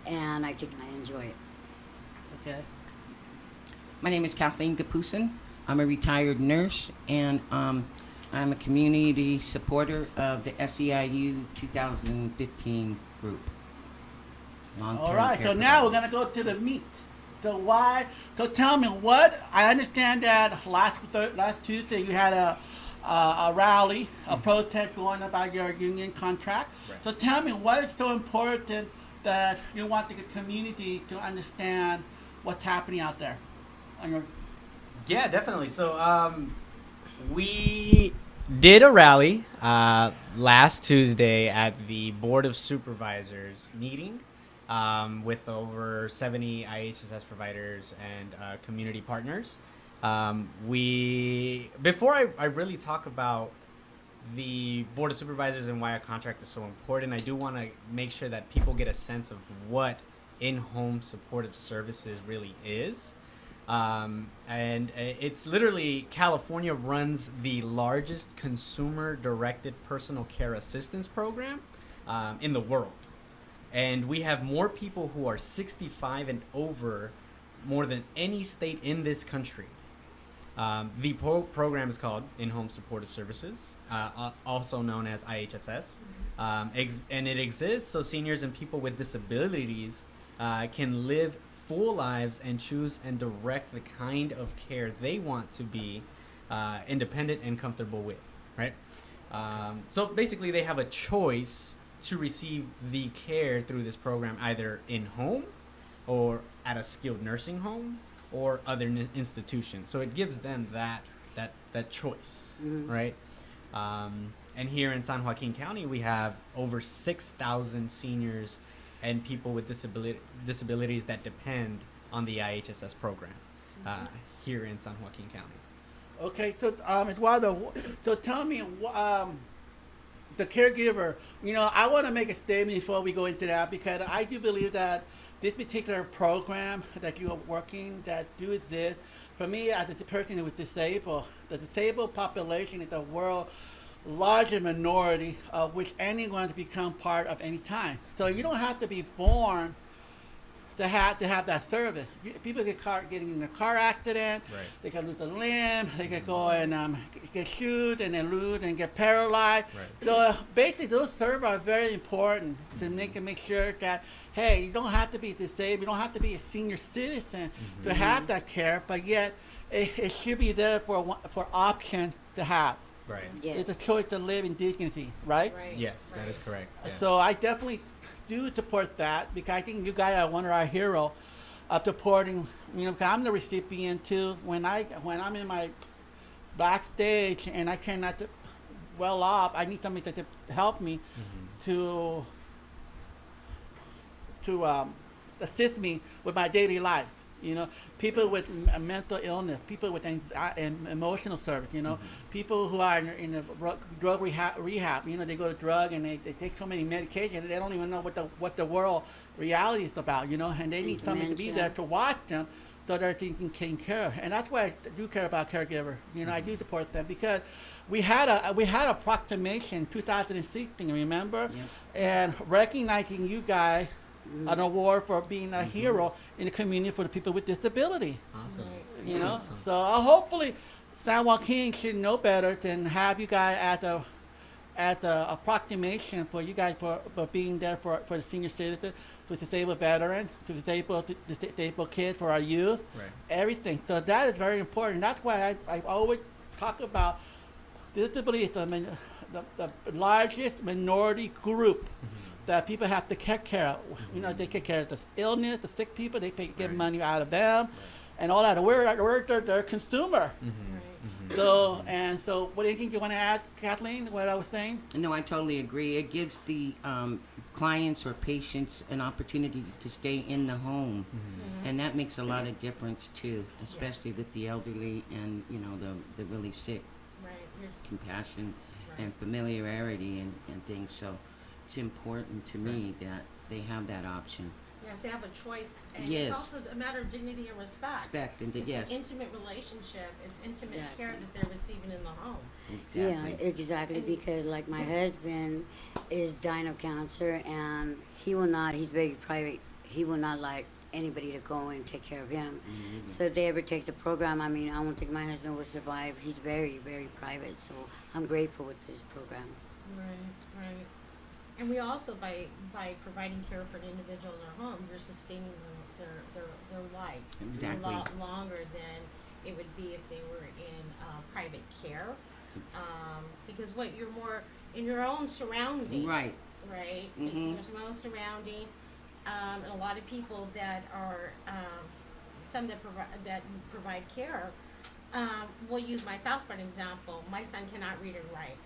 and I think I enjoy it. Okay. My name is Kathleen Gaspusan. I'm a retired nurse, and I'm a community supporter of the SEIU 2015 group. All right. So now we're gonna go to the meat. So why? So tell me what. I understand that last Tuesday you had a rally, a protest going about your union contract. Right. So tell me what is so important that you want the community to understand what's happening out there. On your, Yeah, definitely. So we did a rally last Tuesday at the Board of Supervisors meeting with over 70 IHSS providers and community partners. Before I really talk about the Board of Supervisors and why a contract is so important, I do want to make sure that people get a sense of what in-home supportive services really is. And it's literally, California runs the largest consumer-directed personal care assistance program in the world. And we have more people who are 65 and over more than any state in this country. The program is called In-Home Supportive Services, also known as IHSS. And it exists so seniors and people with disabilities can live full lives and choose and direct the kind of care they want to be independent and comfortable with, right? So basically they have a choice to receive the care through this program either in home or at a skilled nursing home or other institutions. So it gives them that choice, right? And here in San Joaquin County, we have over 6,000 seniors and people with disabilities that depend on the IHSS program here in San Joaquin County. okay. So Eduardo, so tell me the caregiver. You know, I want to make a statement before we go into that because I do believe that this particular program that you are working that do exist. For me, as a person who is disabled, the disabled population is the world's largest minority of which anyone to become part of any time. So you don't have to be born to have that service. People getting in a car accident, Right. they can lose a limb, they can go and get shoot and then lose and get paralyzed. Right. So basically, those services are very important to make sure that hey, you don't have to be disabled, you don't have to be a senior citizen to have that care, but yet it should be there for option to have. Right. Yeah. It's a choice to live in dignity, right? Yes, that is correct. Yeah. So I definitely do support that because I think you guys are one of our heroes of supporting. You know, because I'm the recipient too. When I'm in my backstage and I cannot well off, I need somebody to help me to assist me with my daily life. You know, people with mental illness, people with emotional service. You know, people who are in the drug rehab. You know, they go to drug and they take so many medications they don't even know what the world reality is about. You know, and they need somebody to be there to watch them so they're taken care of. And that's why I do care about caregiver. You know, I do support them because we had a proclamation 2016. Remember, and recognizing you guys. An award for being a hero in the community for the people with disability. Awesome. You know, Awesome. so hopefully San Joaquin should know better than have you guys as a proclamation for you guys for being there for the senior citizen, for disabled veteran, to disabled kids, for our youth, Right. everything. So that is very important. That's why I always talk about disability is the largest minority group that people have to take care of. You know, they take care of the illness, the sick people. They get money out of them, and all that. We're their consumer. So what do you think you want to add, Kathleen? What I was saying? No, I totally agree. It gives the clients or patients an opportunity to stay in the home, and that makes a lot of difference too, especially with the elderly and you know the really sick. Compassion and familiarity and things. So it's important to me that they have that option. Yes, they have a choice, and Yes. it's also a matter of dignity and respect. Respect and It's yes. an intimate relationship. It's intimate Exactly. care that they're receiving in the home. Exactly. Yeah, exactly. And- Because like my husband is dying of cancer, and he will not. He's very private. He will not like anybody to go and take care of him. So if they ever take the program, I mean, I don't think my husband will survive. He's very, very private. So I'm grateful with this program. Right. And we also, by providing care for an individual in their home, you're sustaining their life Exactly. a lot longer than it would be if they were in private care. Because you're more in your own surrounding. Right. Right. Mhm. There's your own surrounding. And a lot of people that are some that provide care. We'll use myself for an example. My son cannot read and write,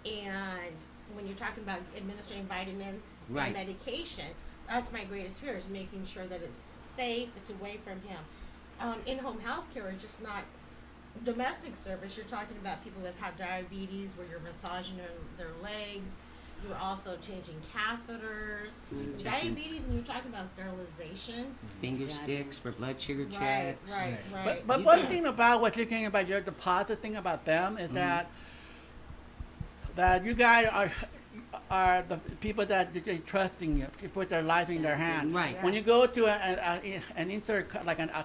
and when you're talking about administering vitamins Right. and medication, that's my greatest fear, is making sure that it's safe, it's away from him. In-home health care is just not domestic service. You're talking about people that have diabetes, where you're massaging their legs. You're also changing catheters. Diabetes, and you're talking about sterilization. Finger Exactly. sticks for blood sugar Right, checks. right. But You one got- thing about what you're saying about your deposit thing about them is that you guys are the people that you're trusting you, to put their life in their hands. Right. When you Yes. go to an insert like a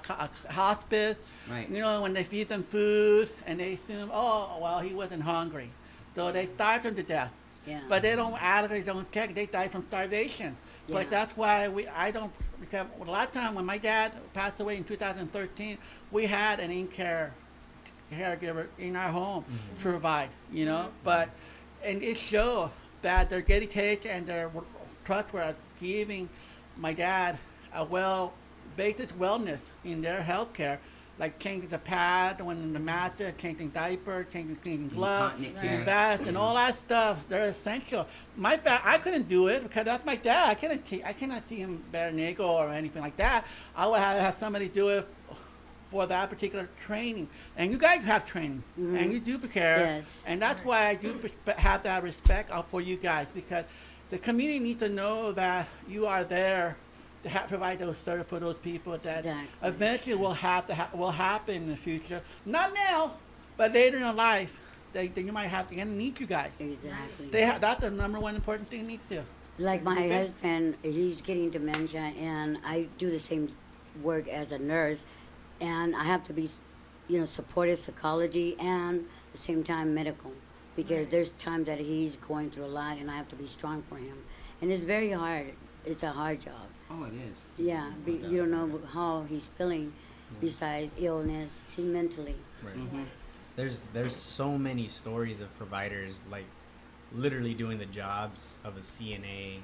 hospice, Right. you know, when they feed them food and they assume, oh, well, he wasn't hungry, so they starve him to death. Yeah. But they don't adequately don't check. They die from starvation. Yeah. But that's why I don't. Because a lot of time when my dad passed away in 2013, we had an caregiver in our home to provide. You know, but and it shows that they're dedicated and they're trustworthy, giving my dad a basic wellness in their health care. Like changing the pad when in the mattress, changing diaper, changing gloves, Incontinent changing care. baths, and all that stuff. They're essential. I couldn't do it because that's my dad. I cannot see him bare nickel or anything like that. I would have somebody do it for that particular training. And you guys have training, and you do care. Yes. And that's why I do have that respect for you guys, because the community needs to know that you are there to provide those services for those people that Exactly. eventually will happen in the future. Not now, but later in life, they you might have to need you guys. Exactly. That's the number one important thing needs to. Like my Okay. husband, he's getting dementia, and I do the same work as a nurse, and I have to be, supportive psychology and at the same time medical, because there's times that he's going through a lot, and I have to be strong for him, and it's very hard. It's a hard job. Oh, it is. Yeah, you don't know how he's feeling, besides illness, he's mentally. Right. Mhm. There's so many stories of providers like literally doing the jobs of a CNA,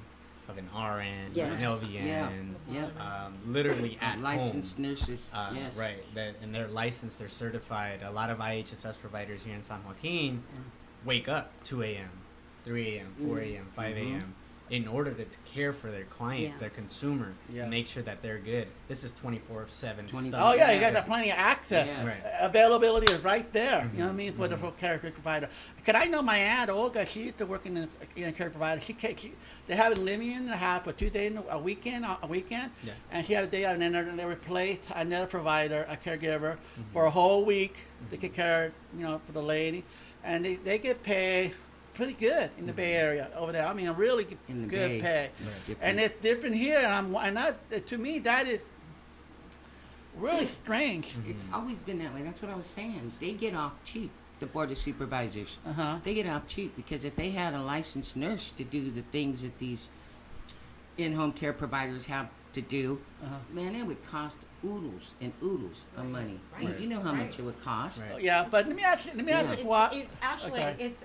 of an RN, Yes. an LVN, Yeah. literally at Licensed home. nurses. Yes. Right, and they're licensed, they're certified. A lot of IHSS providers here in San Joaquin wake up 2 a.m., 3 a.m., 4 a.m., 5 a.m. in order to care for their client, Yeah. their consumer, Yeah. make sure that they're good. This is 24/7 20 stuff. Oh yeah, you guys have plenty of access. Yeah. Right. Availability is right there. You know what I mean, for the care provider. Cause I know my aunt Olga. She used to work in a care provider. They have a living in the house for 2 days a weekend, Yeah. and she had a day out, and then they replaced another provider, a caregiver, for a whole week to take care, for the lady, and they get paid pretty good in the Bay Area over there. I mean, really In the good Bay. pay. It's different. And it's different here, to me that is really strange. It's always been that way. That's what I was saying. They get off cheap, the board of supervisors. Uh-huh. They get off cheap because if they had a licensed nurse to do the things that these in-home care providers have to do, man, it would cost oodles and oodles of money. Right. You know how Right. much it would cost. Right. Yeah, but let me ask you what. Actually, Okay. it's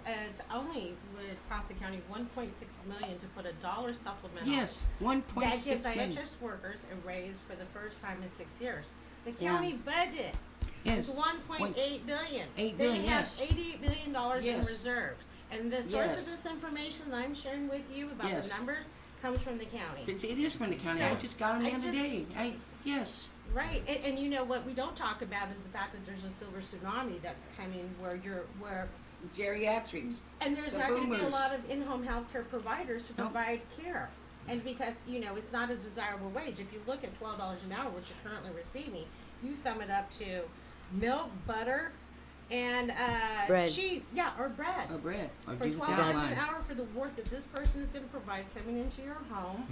only would cost the county $1.6 million to put a $1 supplement. Yes, on. 1.6 That gives million. IHS workers a raise for the first time in 6 years. The Yeah. county budget Yes, is $1.8 billion. $8 They billion, have yes. $88 billion in Yes. reserve. And the source Yes. of this information that I'm sharing with you about Yes. the numbers comes from the county. It is from the county. I So, just got them the I other just- day. Yes. Right, and you know what we don't talk about is the fact that there's a silver tsunami that's coming where Geriatrics. and there's The not going to be a boomers. lot of in-home healthcare providers to Nope. provide care. And because, you know, it's not a desirable wage. If you look at $12 an hour, which you're currently receiving, you sum it up to milk, butter, and Bread. cheese. Yeah, or bread. Or bread. Or For do $12 without an line. hour for the work that this person is going to provide coming into your home,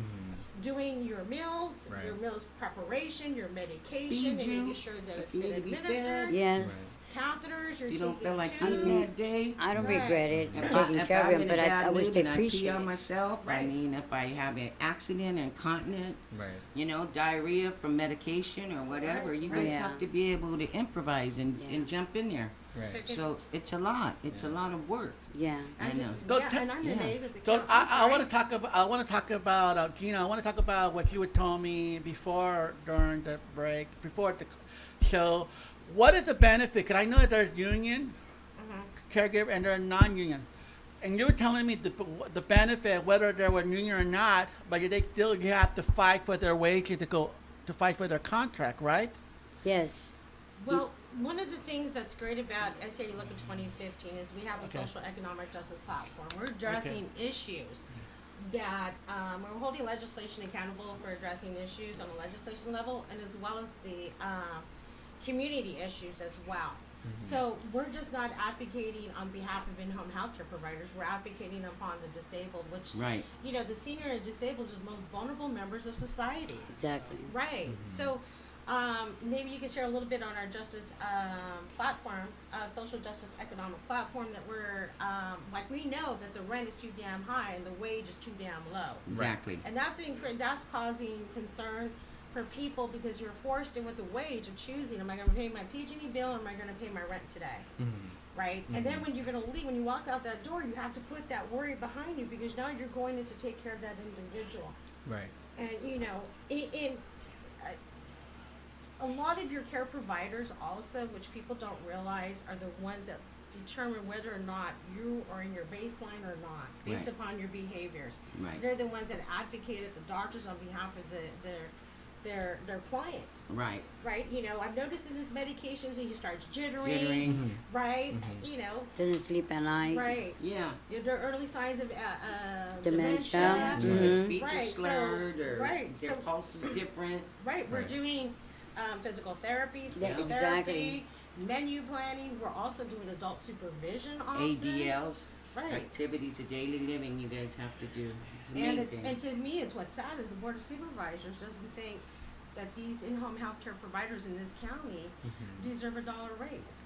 doing your meals, Right. your meals preparation, your medication, and Vigil, making sure that if it's you been need to be administered. fed. Yes. Catheters, you're You don't taking feel like tubes. eating that day. I don't Right. regret it. If Taking if care I'm of in him, a but bad I wish mood they and I appreciate pee on it. myself. I Right. mean, if I have an accident, incontinent, Right. you know, diarrhea from medication or whatever, Right, you right. guys Yeah. have to be able to improvise and, Yeah. and jump in there. Right. It's- So it's a lot. It's a lot of work. Yeah. I I'm just, know. Go yeah, te- and I'm yeah. amazed at the So count. I'm I sorry. want to talk about Gina. I want to talk about what you had told me before during the break, before the show. What is the benefit? Because I know there's union caregiver and there's non-union, and you were telling me the benefit, whether they were union or not, but they still you have to fight for their wages to fight for their contract, right? Yes. Well, one of the things that's great about SAU Look at 2015 is we have a Okay. social economic justice platform. We're addressing issues that we're holding legislation accountable for addressing issues on a legislation level, and as well as the community issues as well. So we're just not advocating on behalf of in-home healthcare providers. We're advocating upon the disabled, which Right. you know, the senior and disabled are the most vulnerable members of society. Exactly. Right. So maybe you can share a little bit on our justice platform, social justice economic platform that we're like we know that the rent is too damn high and the wage is too damn low, Exactly. and that's causing concern for people because you're forced in with the wage of choosing: am I going to pay my PG&E bill or am I going to pay my rent today? Right. And then when you're going to leave, when you walk out that door, you have to put that worry behind you because now you're going in to take care of that individual. Right. And you know, in a lot of your care providers also, which people don't realize, are the ones that determine whether or not you are in your baseline or not, based Right. upon your behaviors. Right. They're the ones that advocate at the doctors on behalf of their client, Right. right? You know, I've noticed in his medications he starts jittering, Jittering. right? You know, Doesn't sleep at night. right. Yeah. There are early signs of Dementia. Their Mhm. speech Right, is so- slurred or right, their so- pulse is different. Right, we're Right. doing physical therapy, speech Yeah, therapy, menu planning. We're also doing adult supervision often. ADLs, Right. activities of daily living you guys have to do. It's the And main it's thing. and to me, it's what's sad is the board of supervisors doesn't think that these in-home healthcare providers in this county deserve a $1 raise,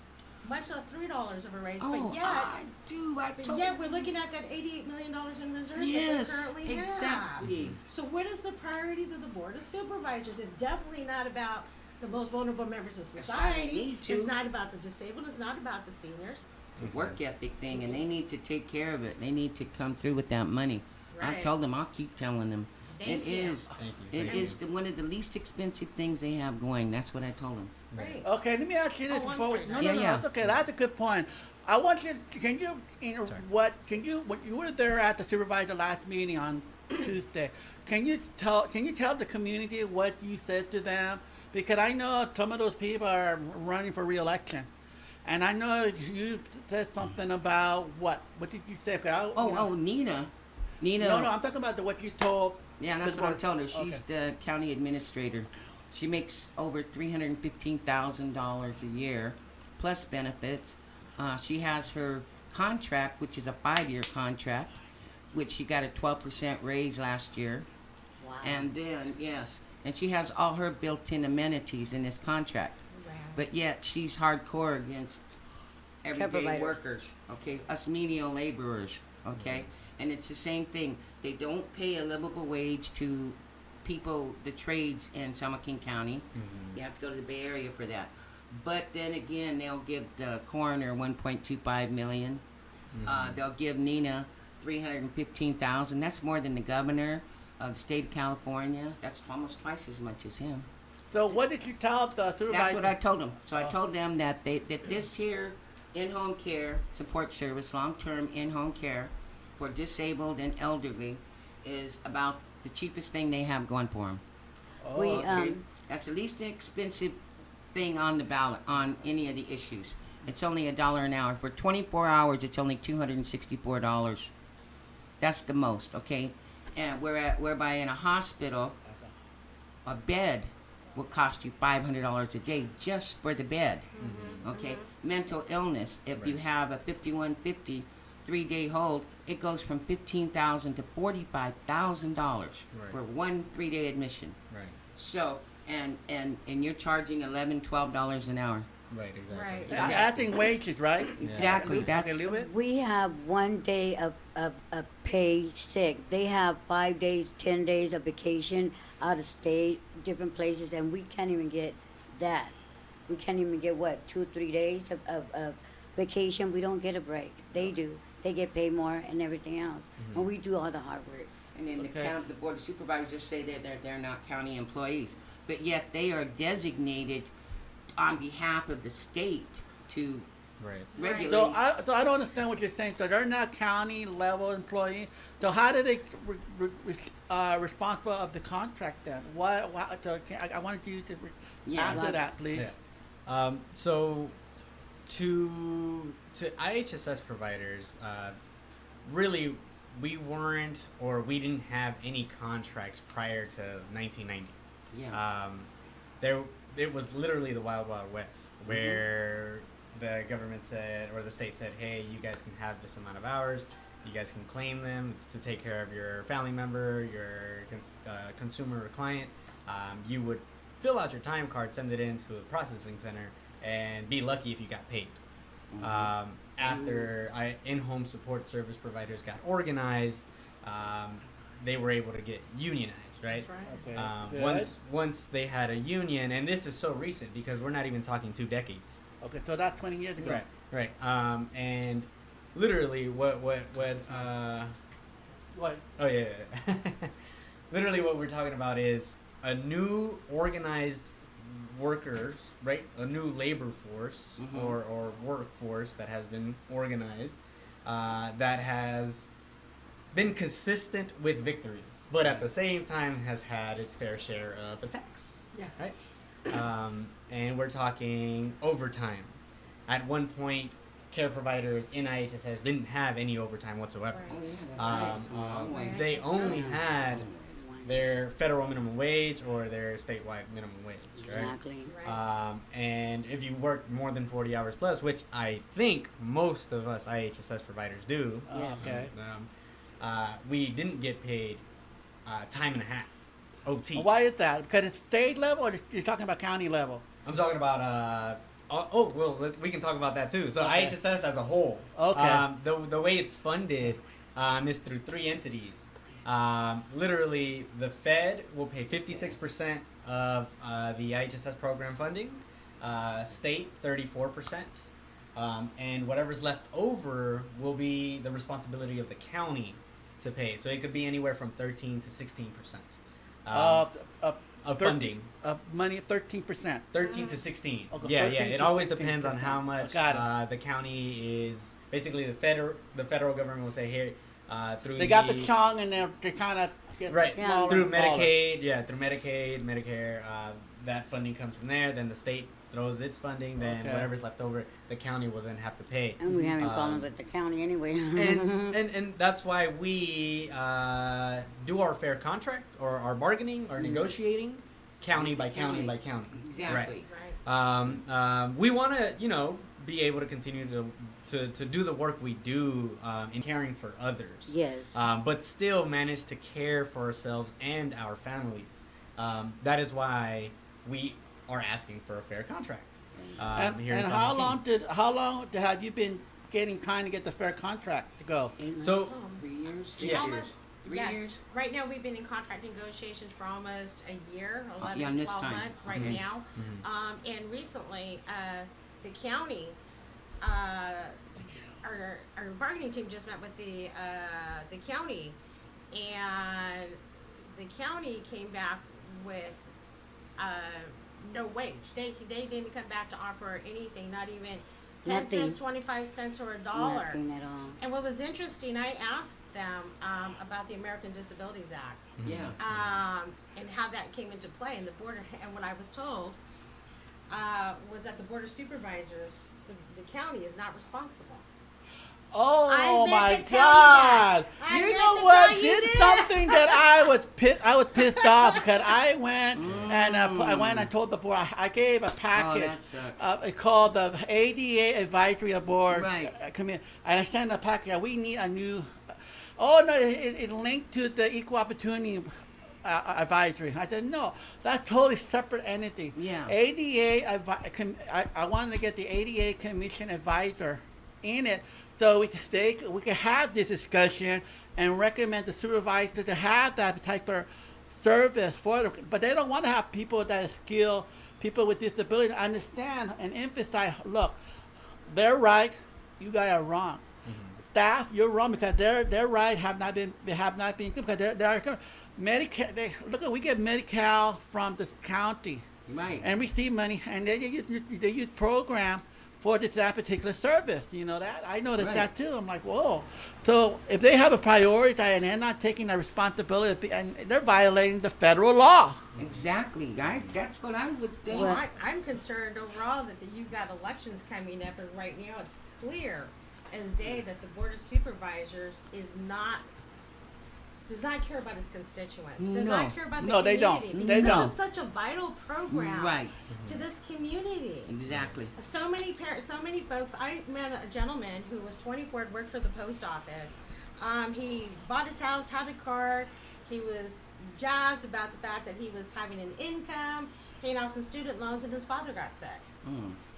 much less $3 of a raise. Oh, but yet, I do. I but told yet we're looking at that $88 million in reserves Yes, that they currently have. exactly. So what is the priorities of the board of supervisors? It's definitely not about the most vulnerable members of society. need to. It's not about the disabled. It's not about the seniors. The work ethic thing, and they need to take care of it. They need to come through with that money. I Right. told them. I'll keep telling them. Thank It you. is. Thank you. It Thank is one of the least expensive things they have going. That's what I told them. Right. Okay, let me ask you this Oh, I'm before. sorry. No, Yeah, no, yeah. that's okay. That's a good point. I want you. Can you, Sorry. what you were there at the supervisor last meeting on Tuesday? Can you tell the community what you said to them? Because I know some of those people are running for re-election, and I know you said something about what? What did you say? 'Cause I, you know- Nina. No, I'm talking about what you told. Yeah, that's the what I board. told her. She's the county administrator. She makes over $315,000 a year, plus benefits. She has her contract, which is a 5-year contract, which she got a 12% raise last year. Wow. And then, yes, and she has all her built-in amenities in this contract. Wow. But yet, she's hardcore against everyday providers. workers, okay? Us menial laborers, okay? And it's the same thing. They don't pay a livable wage to people, the trades in San Joaquin County. You have to go to the Bay Area for that. But then again, they'll give the coroner $1.25 million. They'll give Nina $315,000. That's more than the governor of the state of California. That's almost twice as much as him. So what did you tell the supervisor? That's what I told them. So I Oh. told them that this here in-home care support service, long-term in-home care for disabled and elderly, is about the cheapest thing they have going for them. Oh, We, Okay? That's the least expensive thing on the ballot on any of the issues. It's only $1 an hour. For 24 hours, it's only $264. That's the most, okay? And whereby in a hospital, a bed will cost you $500 a day just for the bed. Okay, mental illness. If you have a 5150 3-day hold, it goes from $15,000 to $45,000 for one 3-day admission. Right. So, and you're charging $11-12 an hour. Right. Exactly. Right. Adding wages, right? Exactly. That's Okay, Lubit? We have 1 day of pay sick. They have 5 days, 10 days of vacation out of state, different places, and we can't even get that. We can't even get, what, 2 or 3 days of vacation. We don't get a break. They do. They get paid more and everything else. And we do all the hard work. And then Okay. the board of supervisors say that they're not county employees, but yet they are designated on behalf of the state to Right. regulate. So I don't understand what you're saying. So they're not county level employee. So how do they responsible of the contract then? What? So I wanted you to answer that, please. Yeah. So to IHSS providers, really, we weren't or we didn't have any contracts prior to 1990. Yeah. It was literally the wild west where the government said or the state said, hey, you guys can have this amount of hours, you guys can claim them. It's to take care of your family member, your consumer or client. You would fill out your time card, send it into a processing center, and be lucky if you got paid. After in-home support service providers got organized, they were able to get unionized, right? That's right. Okay. Good. Once they had a union, and this is so recent because we're not even talking 2 decades. Okay, so that's 20 years ago. Right. And literally, what? Oh yeah. Literally, what we're talking about is a new organized workers, right? A new labor force or workforce that has been organized, that has been consistent with victories, but at the same time has had its fair share of attacks. Yes. Right. And we're talking overtime. At one point, care providers in IHSS didn't have any overtime whatsoever. Oh, yeah, that's right. They only had their federal minimum wage or their statewide minimum wage, right? Exactly. And if you work more than 40 hours plus, which I think most of us IHSS providers do, Yes. Okay. we didn't get paid time and a half, OT. Why is that? Because it's state level, or you're talking about county level? I'm talking about we can talk about that too. So Okay. IHSS as a whole. Okay. The way it's funded is through 3 entities. Literally, the Fed will pay 56% of the IHSS program funding, state 34%, and whatever's left over will be the responsibility of the county to pay. So it could be anywhere from 13 to 16%. Of funding. Money, 13%. 13 to 16. Okay, Yeah. 13 It to always depends on 16%. how much Got the county is. Basically, the federal government will say here through They got the chong and they're kind of right Yeah. through Medicaid. Yeah, through Medicaid, Medicare. That funding comes from there. Then the state throws its funding. Then Okay. whatever's left over, the county will then have to pay. And we having problems with the county anyway. And that's why we do our fair contract or our bargaining or negotiating county by county by county. Exactly. Right. We want to, be able to continue to do the work we do in caring for others. Yes. But still manage to care for ourselves and our families. That is why we are asking for a fair contract. And here in San how Joaquin. long have you been trying to get the fair contract to go? So 3 years, 6 Yeah. years, 3 Yes. years. Right now, we've been in contract negotiations for almost a year, 11 yeah, to this 12 time. months right Mhm. now. And recently, the county, our bargaining team just met with the county, and the county came back with no wage. They didn't come back to offer anything, not even 10 Nothing. cents, 25 cents, or $1. Nothing at all. And what was interesting, I asked them about the American Disabilities Act, Yeah. and how that came into play. And and what I was told was that the Board of Supervisors, the county, is not responsible. Oh I meant my to tell you that. God! I You meant know to what? tell you Did this. something that I was pissed off because I went and I went and I told the board I gave a package. that sucks. It's called the ADA Advisory Board Right. Committee, and I sent a package. We need a new. Oh no! It linked to the Equal Opportunity Advisory. I said no, that's totally separate entity. Yeah. ADA. I wanted to get the ADA Commission advisor in it, so we could have this discussion and recommend the supervisor to have that type of service for them. But they don't want to have people that are skilled, people with disability to understand and emphasize. Look, they're right. You guys are wrong. Staff, you're wrong because their right have not been good because they're Medicare. We get Medi-Cal from the county Right. and receive money, and they use program for that particular service. You know that? I noticed Right. that too. I'm like, whoa. So if they have a priority and they're not taking the responsibility, and they're violating the federal law. Exactly. That's what I would think. Well, I'm concerned overall that you've got elections coming up, and right now it's clear as day that the Board of Supervisors does not care about its constituents. Does No. not care about the No, they community. don't. Because They this don't. is such a vital program Right. to this community. Exactly. So many parents, so many folks. I met a gentleman who was 24 and worked for the post office. He bought his house, had a car. He was jazzed about the fact that he was having an income, paying off some student loans, and his father got sick.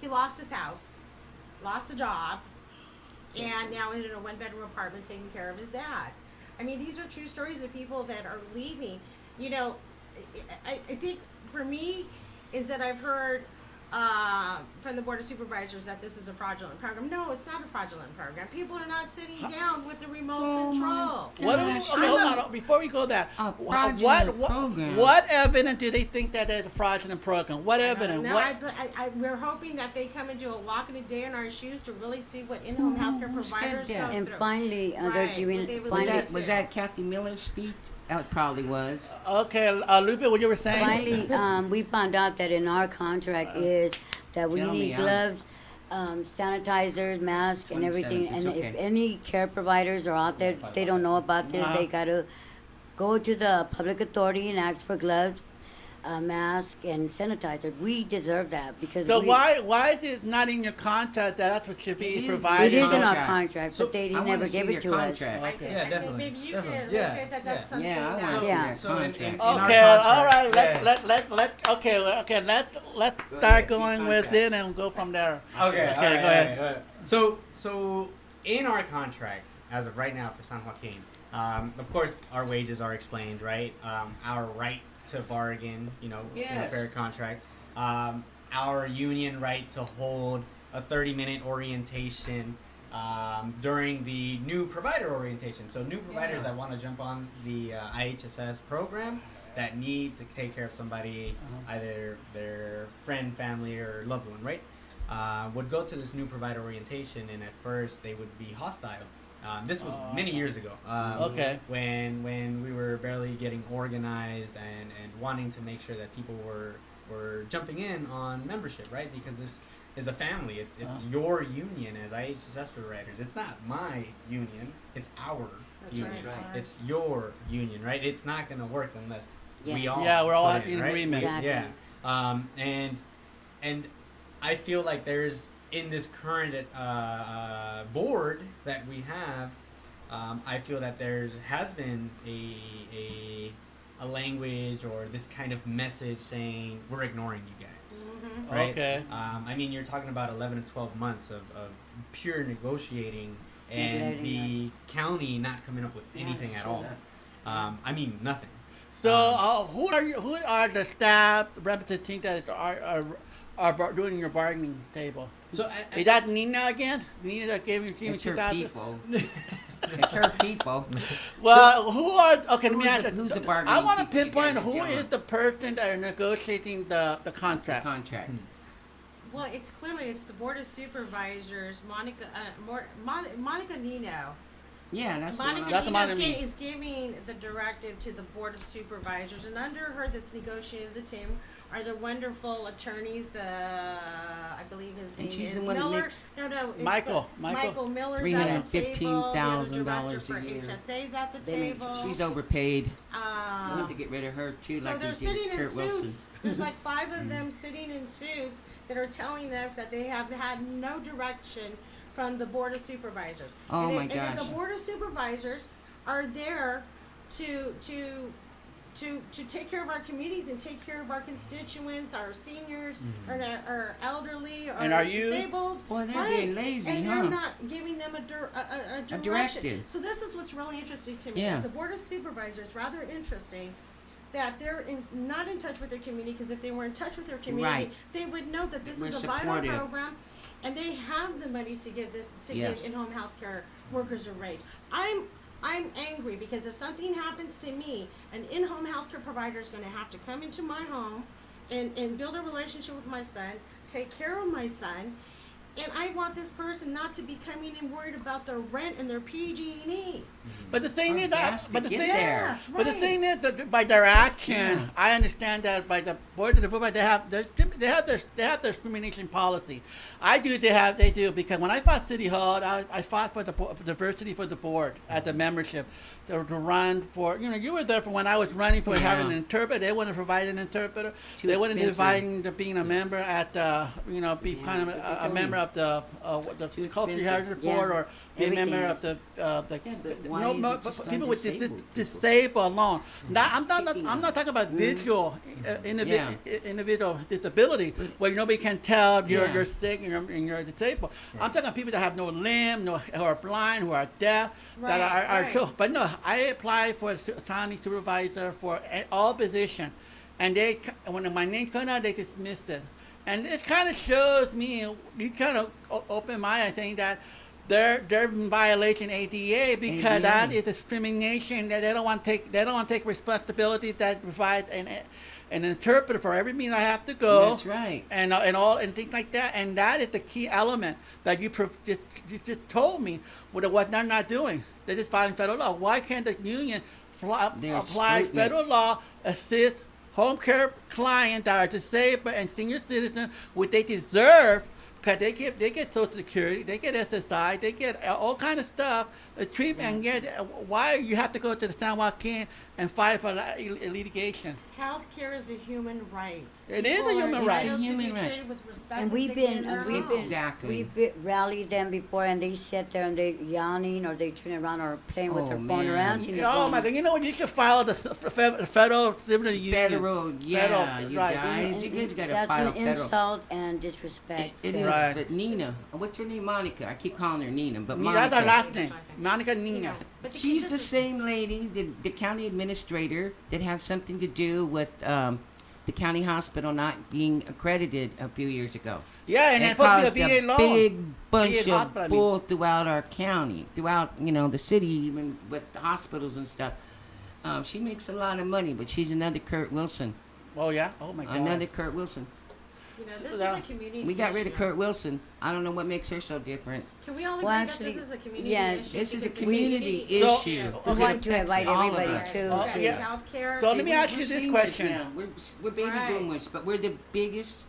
He lost his house, lost a job, and now in a one-bedroom apartment taking care of his dad. I mean, these are true stories of people that are leaving. You know, I think for me is that I've heard from the Board of Supervisors that this is a fraudulent program. No, it's not a fraudulent program. People are not sitting down with the remote control. What? Gosh. Okay, hold on. Before we go there, A fraudulent program. what evidence do they think that it's a fraudulent program? What evidence? No, What? we're hoping that they come and do a walk in a day in our shoes to really see what in-home healthcare Who said providers that? go And through. finally, they're Right, giving what they would finally, do. Was that Kathy Miller's speech? That probably was. Okay, Lupe, what you were saying? finally, we found out that in our contract is that we Tell me, need gloves, sanitizers, masks, and 27th, everything. it's And okay. if any care providers are out there, they don't know about this, they gotta go to the public authority and ask for gloves, mask, and sanitizer. We deserve that because So we, why is it not in your contract that that's what should It be is. it provided? is in our contract. contract, So, but they I wanna never see gave your it to us. contract. I think, Yeah, I think definitely, maybe you definitely. can Yeah, illustrate that that's yeah. something Yeah, I that. wanna see Yeah. that So in contract. our Okay, all right. contract, Let's okay. Let's Go start ahead, going keep with contract. it and go from there. Okay, all right, go all right, ahead. all right. So in our contract, as of right now for San Joaquin, of course our wages are explained, right? Our right to bargain, in a Yes. fair contract. Our union right to hold a 30-minute orientation during the new provider orientation. So new providers Yeah. that want to jump on the IHSS program that need to take care of somebody, either their friend, family, or loved one, right? Would go to this new provider orientation, and at first they would be hostile. This was many years ago. Okay. When we were barely getting organized and wanting to make sure that people were jumping in on membership, right? Because this is a family. It's your union as IHSS providers. It's not my union. It's our That's union. right. It's your union, right? It's not going to work unless we Yes. all Yeah, we're all put in right? agreement. Exactly. Yeah. And I feel like there's in this current board that we have, I feel that has been a language or this kind of message saying we're ignoring you guys, Mhm. right? Okay. I mean, you're talking about 11 to 12 months of pure negotiating and Neglecting the county not coming up with anything at all. I mean, nothing. So who are the staff representatives that are doing your bargaining table? So Is that Nina again? Nina that gave you It's her 2,000? people. It's her people. Well, who are okay? Let me ask who's the you. bargaining I want to people? You pinpoint gotta who tell is them. the person that are negotiating the The contract. contract. Well, it's the Board of Supervisors, Monica Nino, Yeah, that's the Monica one. That's the Diaz Monica is giving the directive to the Board of Supervisors, and under her that's negotiated the team are the wonderful attorneys, I believe his name And she's is the one that Miller. makes No, it's Michael. Michael Miller's at the table. The other $315,000 director for a year. HSA's at the They make- table. She's overpaid. You need to get rid of her too, So like they're you sitting did in Kurt Wilson. suits. There's like 5 of them sitting in suits that are telling us that they have had no direction from the Board of Supervisors. Oh my And gosh. the Board of Supervisors are there to take care of our communities and take care of our constituents, our seniors, or our elderly, or And our youth. disabled. Boy, they're Right. being lazy, and huh? they're not giving them a direction. directive. So this is what's really interesting to me. Yeah. As the Board of Supervisors, rather interesting that they're not in touch with their community, because if they were in touch with their community, Right. they would know that this We're is a vital supportive. program, and they have the money to give this Yes. give in-home health care workers a rate. I'm angry because if something happens to me, an in-home healthcare provider is going to have to come into my home and build a relationship with my son, take care of my son, and I want this person not to be coming in worried about their rent and their PG&E. But the thing Our is gas that, to but the get thing, there. Yes, but the right. thing is that by their action, Yeah. I understand that by the board of the football, they have their discrimination policy. I do, they do, because when I fought City Hall, I fought for for diversity for the board at the membership to run for. You were there for when I was running for having an Yeah. interpreter. They wouldn't provide an interpreter. Too They wouldn't expensive. inviting to being a member at be Yeah, kind of that's what they a told member me. of the Too culture expensive. heritage Yeah, board or be a everything member is. of the Yeah, but why no, is no, it just but people with disabled people? disabled alone. Now, I'm Picking not on talking about visual Yeah. individual disability But- where nobody can tell Yeah. you're sick and you're disabled. I'm talking about people that have no limb, who are blind, who are deaf, that are Right. true. But no, I applied for a county supervisor for all position, and when my name came out, they dismissed it. And it kind of shows me, you kind of open my eye, saying that they're violating ADA because that ADA. is discrimination. That they don't want to take responsibility that provide an interpreter for every meeting I have to go. That's right. And things like that. And that is the key element that you just told me what they're not doing. They're just filing federal law. Why can't the union They're apply scrutiny. federal law, assist home care clients that are disabled and senior citizens, what they deserve, because they get Social Security, they get SSI, they get all kind of stuff, treatment, and yet why you have to go to the San Joaquin and fight for litigation? Healthcare is a human right. It is a People are human right. entitled It's a to be human right. treated with respect And we've dignity been, in their and we've home. been, Exactly. rallied them before, and they sit there and they yawning or they turn around or playing with Oh, their phone man. around. seeing the Oh phone. my God! You know what? You should file the federal civil union. Federal, yeah, Federal, you right. guys, And you guys got to that's file an federal. insult and disrespect. It to- is, Right. but Nina, what's her name? Monica. I keep calling her Nina, but That's Monica. her last name, Monica Nina. But the She's key- the this is- same lady, the county administrator, that had something to do with the county hospital not being accredited a few years ago. Yeah, and it it's supposed caused to be a a loan. big bunch VA of hospital, I mean. bull throughout our county, throughout the city, even with the hospitals and stuff. She makes a lot of money, but she's another Kurt Wilson. Oh yeah. Oh my God. Another Kurt Wilson. You know, So this is that- a community We got rid of issue. Kurt Wilson. I don't know what makes her so different. Can we all agree Well, that actually, this is a community yeah, issue? This is a Because community So- issue. We We Okay. want to invite All of everybody us. to. Oh, to- yeah. Healthcare. So let me ask you We're this seniors question. now. We're baby Right. boomers, but we're the biggest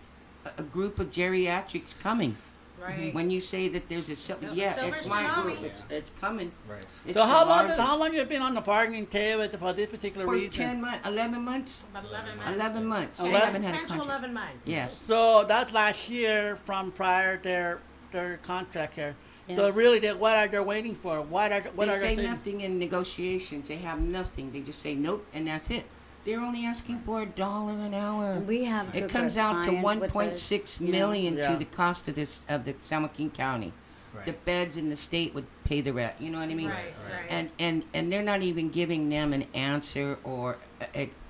group of geriatrics coming. Right. When you say that there's a Silver it's my group. tsunami. It's coming. Right. It's So the how largest. long you been on the bargaining table for this particular For reason? 10 months, 11 mons. About 11 months. 11 months. They 11? haven't had a 10 to contract. 11 months. Yes. So that's last year from prior their contract here. So Yes. really, what are they waiting for? What They are say they saying? nothing in negotiations. They have nothing. They just say nope, and that's it. They're only asking for $1 an hour. And we have It took comes our out to clients with us, 1.6 you know. million Yeah. to the cost of the San Joaquin County. Right. The feds in the state would pay the rest. You know what I mean? Right, right. And they're not even giving them an answer or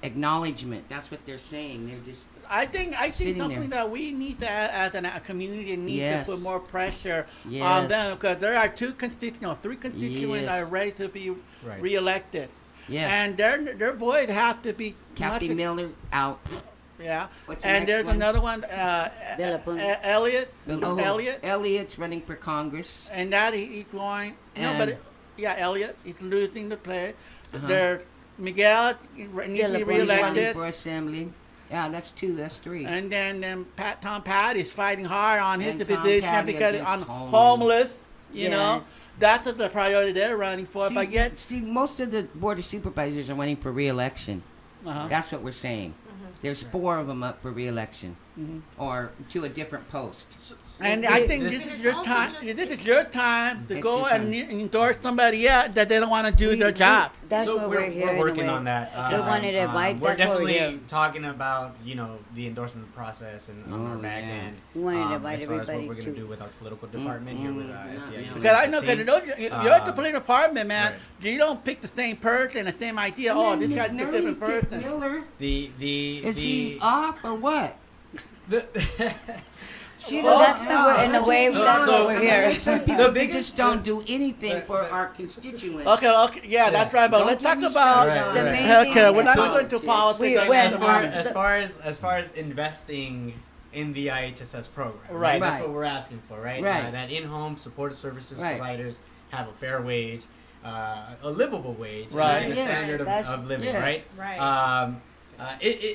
acknowledgement. That's what they're saying. They're just I think sitting something there. that we need to, as a community, need Yes. to put more pressure Yes. on them because there are three constituents Yes. that are ready to be Right. reelected, yes. and their voice have to be Kathy much- Miller out. Yeah, What's the and next there's one? another one, Billapun. Elliot, Oh, Elliot, Elliot's running for Congress. and that he's going. No, And but Elliott is losing the play. Uh-huh. There, Miguel needs to be Still a Running reelected. for assembly. Yeah, that's 2. That's 3. And then Tom Pat is fighting hard on his And Tom position Patty because against on homeless. homeless, you know. That's what the priority they're running for. But yet, see, most of the board of supervisors are running for re-election. uh-huh. That's what we're saying. There's 4 of them up for re-election, or to a different post. And This- I think this- this And is it's your also time. just- This is your time to It's go your and time. endorse somebody else that they don't want to do their job. That's so what we're here in a working way. on that. We wanted it right. We're That's what we're definitely here. talking about the endorsement process and on our Oh, back yeah. end. We wanted to invite as far as what everybody we're going to to- do with our political department here with yeah, SEIU. yeah. Because I know, because you're at the Um, political department, man. right. You don't pick the same person, the same idea. Oh, this guy's a different person. Miller, Is he off or what? She Well, don't- that's why we're in a way. That's so- why we're here. Some people just don't do anything for our constituents. Okay, yeah, that's right. But Don't let's get talk me about. started Right, on The right. main Okay, thing we're not is- going to politics. We- right when- now. as far as investing in the IHSS program, Right. That's Right. what we're asking for, right? Right. That in-home supportive services Right. providers have a fair wage, a livable wage, Right. and a Yes. standard That's- of living, yes. right? Right.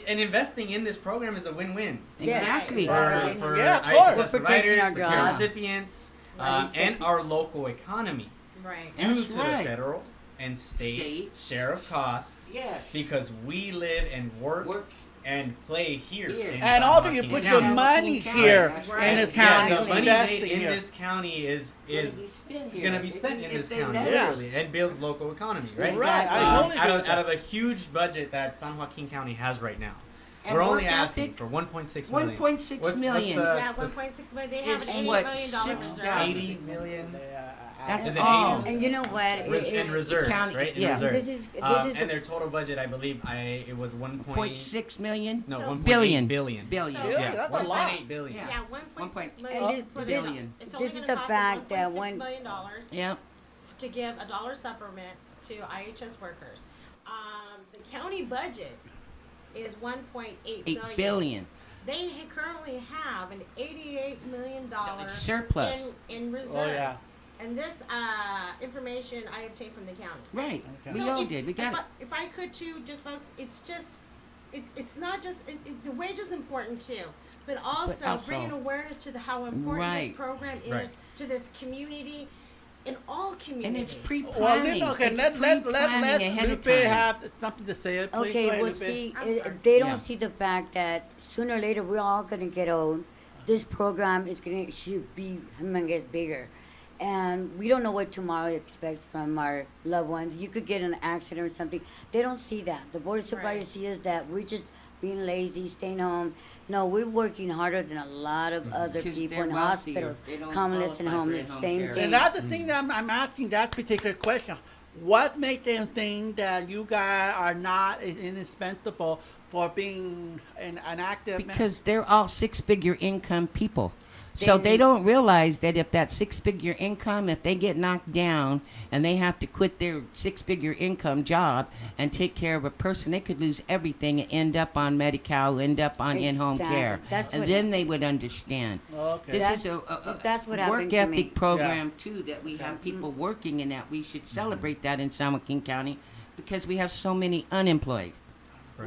And investing in this program is a win-win Exactly. Right. for Yeah, of course. IHSS We're protecting providers, our for care jobs. recipients, Right. and our local economy Right. due That's to right. the federal and state share of costs. Yes. Because we live and work and play here. Here. in And San also, you Joaquin put County. your money County. here Right. in this Yeah, county. the money investing made in here. this county is Gonna be spent here. going to be spent in If this they county, let us. literally, and builds local economy, right? Right, I Exactly. totally agree with out of that. the huge budget that San Joaquin County has right now, And we're only work asking ethic, for 1.6 million. 1.6 What's million. the- Yeah, 1.6 million. They have Is an $88 what, million 6,000? reserve. 80 million That's Is it all. 80? And you know what? in reserves, county- right? In yeah. reserves. This is and their total budget, I believe, it was 0.6 million? No, So- 1.8 Billion. billion. Billion. So- Yeah, that's a lot. 1.8 billion. Yeah. Yeah, 1.6 1 million. And to put billion. it- It's only This is gonna the cost fact them that $1.6 when- million Yeah. to give a dollar supplement to IHS workers. The county budget is 1.8 8 billion. billion. They currently have an $88 million Surplus. in reserve. Oh yeah. And this information I obtained from the county. Right. Okay. We So all if- did. We got it. If I could too, just folks, it's not just the wage is important too, but also, bringing awareness to how important Right. this program is Right. to this community, in all And communities. it's pre-planning. Well, okay, It's let pre-planning ahead of Lupe time. have something to say. Please. Go Okay, ahead, well, Lupe. see, I'm sorry. they don't Yeah. see the fact that sooner or later we're all gonna get old. This program should be get bigger, and we don't know what tomorrow expects from our loved ones. You could get in an accident or something. They don't see that. The board of supervisors see is that we're just being lazy, staying home. No, we're working harder than a lot of other Because people they're in wealthier. hospitals, They don't homeless and qualify for homeless. in-home Same care. thing. And that's the thing that I'm asking that particular question. What makes them think that you guys are not indispensable for being an active? Because they're all 6-figure income people. So They- they don't realize that if that 6-figure income, if they get knocked down and they have to quit their 6-figure income job and take care of a person, they could lose everything and end up on Medi-Cal, end up on in-home Exactly. care. That's And what- then they would understand. Okay. This That's- is a that's what happened work to me. ethic program too, that we have people working in that. We should celebrate that in San Joaquin County because we have so many unemployed.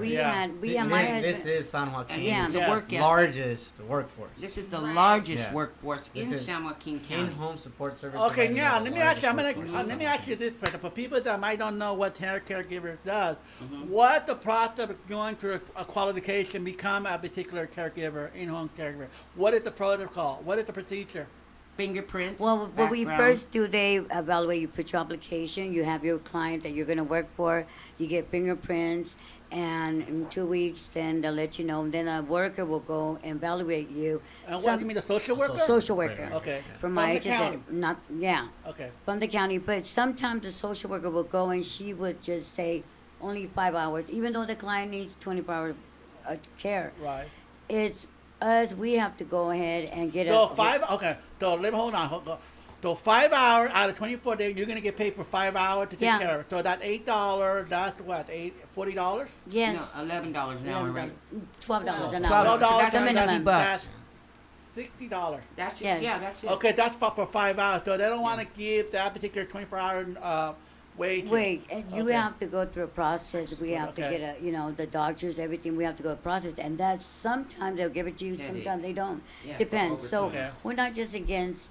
We Yeah. had my husband. This is San Joaquin. And Yeah. this is Yeah. a work ethic. largest workforce. This is the Right. largest Yeah. workforce This in is San Joaquin County. in-home support service. Okay, providers now are the let me ask you. largest workforce in Let me San ask you this question for people that might don't know what caregiver does. Mm-hmm. What the process of going through a qualification become a particular caregiver, in-home caregiver? What is the protocol? What is the procedure? Fingerprints. Well, what we background. first do, they evaluate. You put your application. You have your client that you're going to work for. You get fingerprints, and in 2 weeks, then they'll let you know. Then a worker will go and evaluate you. And what Some- you mean, the social worker? Social Right, worker. right, Okay. From From my the agency, county. not yeah, Okay. from the county. But sometimes the social worker will go and she would just say only 5 hours, even though the client needs 24 hours care. Right. It's us. We have to go ahead and get So a okay. So let me hold on. So 5 hours out of 24 days, you're gonna get paid for 5 hours to take Yeah. care of it. So that's $8. That's what, $40? Yes. No, $11 an hour, right? $12 an $12. hour. $12 That's the and minimum. $60. $60. That's just, Yes. yeah, that's it. Okay, that's for 5 hours. So they don't want to give that particular 24-hour wage. Wait, and you Okay. have to go through a process. We have to Okay. get the doctors, everything. We have to go a process, and that's sometimes they'll give it to you, Yeah, sometimes they don't. Yeah, Depends. So Okay. we're not just against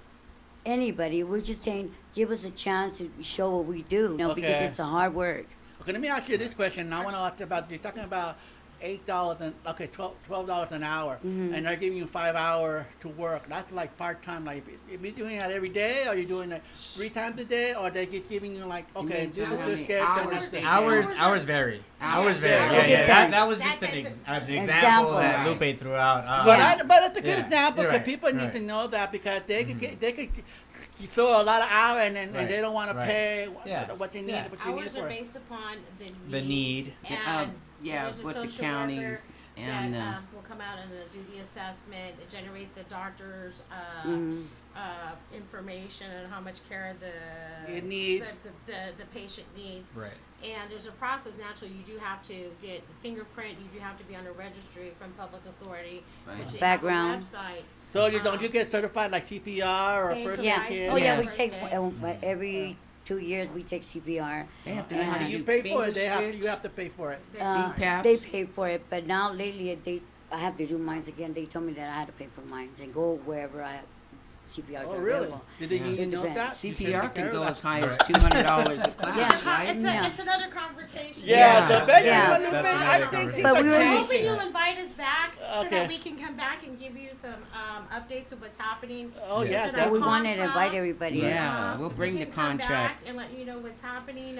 anybody. We're just saying, give us a chance to show what we do. Because Okay. it's a hard work. Okay, let me ask you this question. I want to ask about, you're talking about $8 and, okay, $12 an hour, and they're giving you 5 hours to work. That's like part-time. Like, if you're doing that every day, or you're doing it 3 times a day, or they just giving you like, okay, means this how is many your schedule. hours and this they is- Hours- Hours vary. Hours vary. vary. Yeah, It yeah. depends. That was just That's an Example. example that Right. Lupe threw out. But it's a good Yeah. example You're because right. people need Right. to know that because they could throw a lot of hours and Right. they don't want to Right. pay Yeah. what they need. Yeah. What they need Hours for are it. based upon The need. And Yeah, there's a what the social county worker and, that will come out and do the assessment, generate the doctor's information and how much care You need. the patient needs. Right. And there's a process. Naturally, you do have to get the fingerprint. You do have to be on a registry from public authority, Right. which they Background. have a website. So don't you get certified like CPR or They first provide aid? Oh yeah, Yeah. we take First every 2 years we take CPR. They have to And have Do to you do pay for it? finger You sticks. have to pay for it. CPAPs? They pay for it, but now lately I have to do mine again. They told me that I had to pay for mine and go wherever I have CPRs Oh are really? available. Did they Yeah. you It know depends. that? You should CPR take care can of go that. as high as $200 a class, Yeah. right? It's another conversation. Yeah, Yeah. the better Yeah. you That's I another think things But are we were We're changing. hoping you'll invite us back so Okay. that we can come back and give you some updates of what's happening. Oh Yeah. yeah, With So we our definitely. wanted to invite contract. everybody. Yeah, we'll We bring can the come contract. back and let you know what's happening.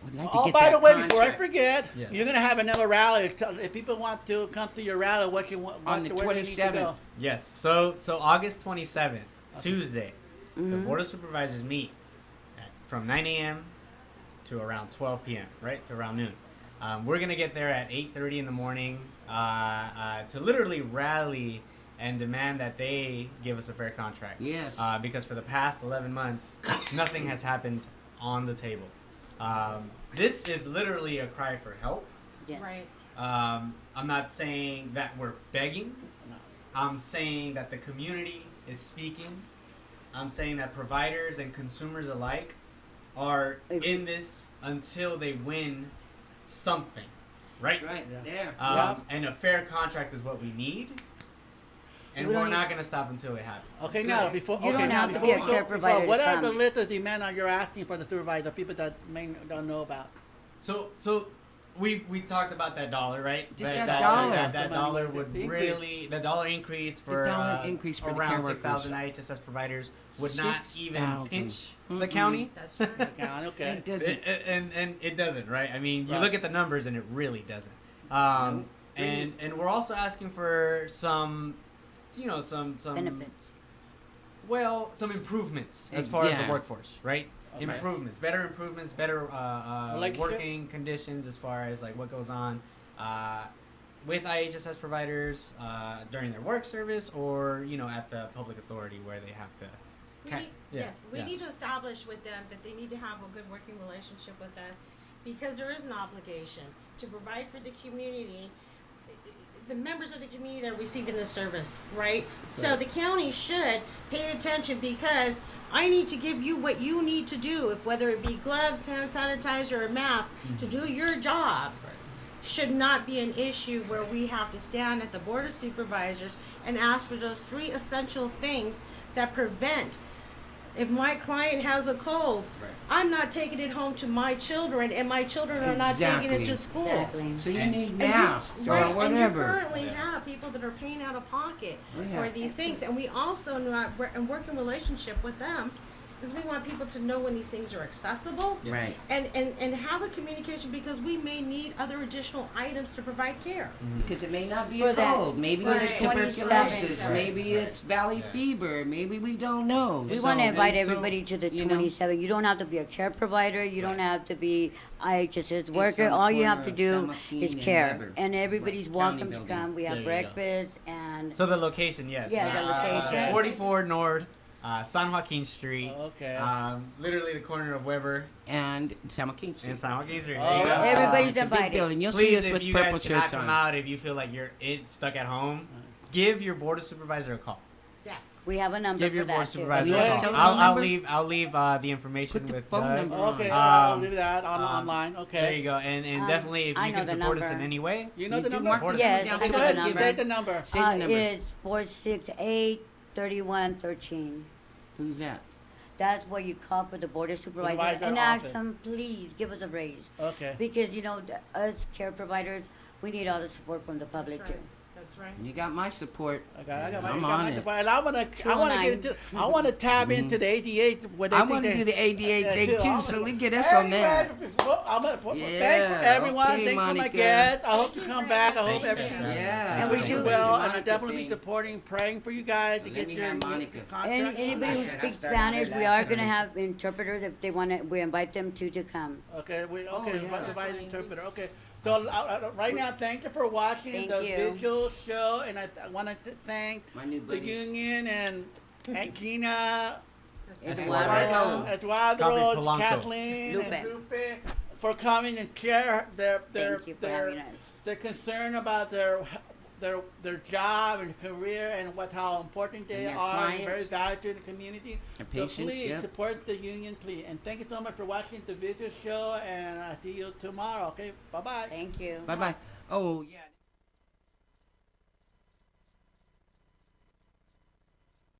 Would like to Oh, get by that the way, before I contract. forget, Yeah. you're gonna have another rally. If people want to come to your rally, what you want? On the where do they need to 27th. go? Yes. So August 27th, Tuesday, the Board of Supervisors meet from 9 a.m. to around 12 p.m. Right to around noon. We're gonna get there at 8:30 in the morning to literally rally and demand that they give us a fair contract. Yes. Because for the past 11 months, nothing has happened on the table. This is literally a cry for help. Yeah. Right. I'm not saying that we're begging. I'm saying that the community is speaking. I'm saying that providers and consumers alike are in this until they win something, right? Right Yeah. there. And a fair contract is what we need. And We don't we're need- not going to stop until it happens. Okay, Good. now before You okay, don't now have to before be a we care go- provider to What are the come. list of demands that you're asking for the supervisor? People that may don't know about. So we talked about that dollar, right? Just that that dollar. That dollar would The increase. really, the dollar increase for dollar increase for the care around workers. 6,000 IHSS providers would not even 6,000. pinch the Mm-mm. county. That's true. Okay. It doesn't. And it doesn't, right? I mean, you Right. look at the numbers and it really doesn't. And we're also asking for some, some Benefits. well, some improvements as far as Yeah. the workforce, right? Okay. Better improvements, better Like working conditions as far as like what goes on with IHSS providers during their work service or at the public authority where they have to. We need to establish with them that they need to have a good working relationship with us because there is an obligation to provide for the community, the members of the community that are receiving the service, right? So the county should pay attention because I need to give you what you need to do, if whether it be gloves, hand sanitizer, or mask, to do your job. Should not be an issue where we have to stand at the Board of Supervisors and ask for those 3 essential things that prevent. If my client has a cold, I'm not taking it home to my children, and my children are not taking it Exactly. to school. Exactly. So you And- need And you- masks right, or and you whatever. currently have people that are paying out of pocket Yeah. for these things, and we also not and work in relationship with them, because we want people to know when these things are accessible, Right. and have a communication because we may need other additional items to provide care. Because it may not be For a that- cold. Maybe for it's the tuberculosis. 27th. Maybe it's valley Yeah. fever. Maybe we don't know. We So- want to invite and so, everybody to the you know- 27. You don't have to be a care provider. You don't have to be IHSS on worker. the All you corner have to of do San Joaquin is and care. Weber. And everybody's Right, welcome county to building. come. We There have you go. breakfast and So the location, yes. Yeah, the location. 44 North, San Joaquin Street. Okay. Literally the corner of Weber And San Joaquin Street. and San Joaquin Street. Oh, There you go. wow. everybody's It's a big invited. building. You'll see Please, us if with you purple guys shirt cannot come on. out, if you feel like you're stuck at home, give your board of supervisor a call. Yes. We have a number Give for your board that too. supervisor Yeah. a call. Telephone I'll number? leave the information Put the with phone Doug. number on. Okay, Um, I'll leave that on um, online. Okay. There you go. And definitely, if I you know can the support us in number. any way, You know You the do number? mark the Yes, number I down. know Go the ahead, number. say the number. Say the number. It's 468-3113. Who's that? That's where you call for the board of supervisors Supervisor and ask office. them, please give us a raise. Okay. Because, you know, us care providers, we need all the support from the public That's too. right. That's right. You got my support. I got I'm my, on it. and I want to get into, I want to tap into the ADA. What they I think want to they- do the ADA thing too. too, so we get us on there. Thank Yeah, everyone. okay, Thank you for my Monica. guests. I hope Thank you you come for back. I hope asking. everything. Yeah. And we do do- well, and Monica I'll definitely be thing. supporting, praying for you guys to Let get me your have Monica. contract. Anybody who speaks Spanish, we are going to have interpreters if they want to. We invite them to come. Okay, Oh, yeah. provide interpreter. Okay, so right now, thank you for watching Thank the you. Vigil show, and I want to thank My new the buddies. union and Gina, Estuardo. Eduardo, Polanco. Kathleen, Lupe. and Lupe for coming and share their Thank you for having us. their concern about their job and career and how important they And their are and very clients. valued to the community. And So patients, please yeah. support the union, please. And thank you so much for watching the video show. And I'll see you tomorrow. Okay, bye bye. Thank you. Bye bye. Oh yeah.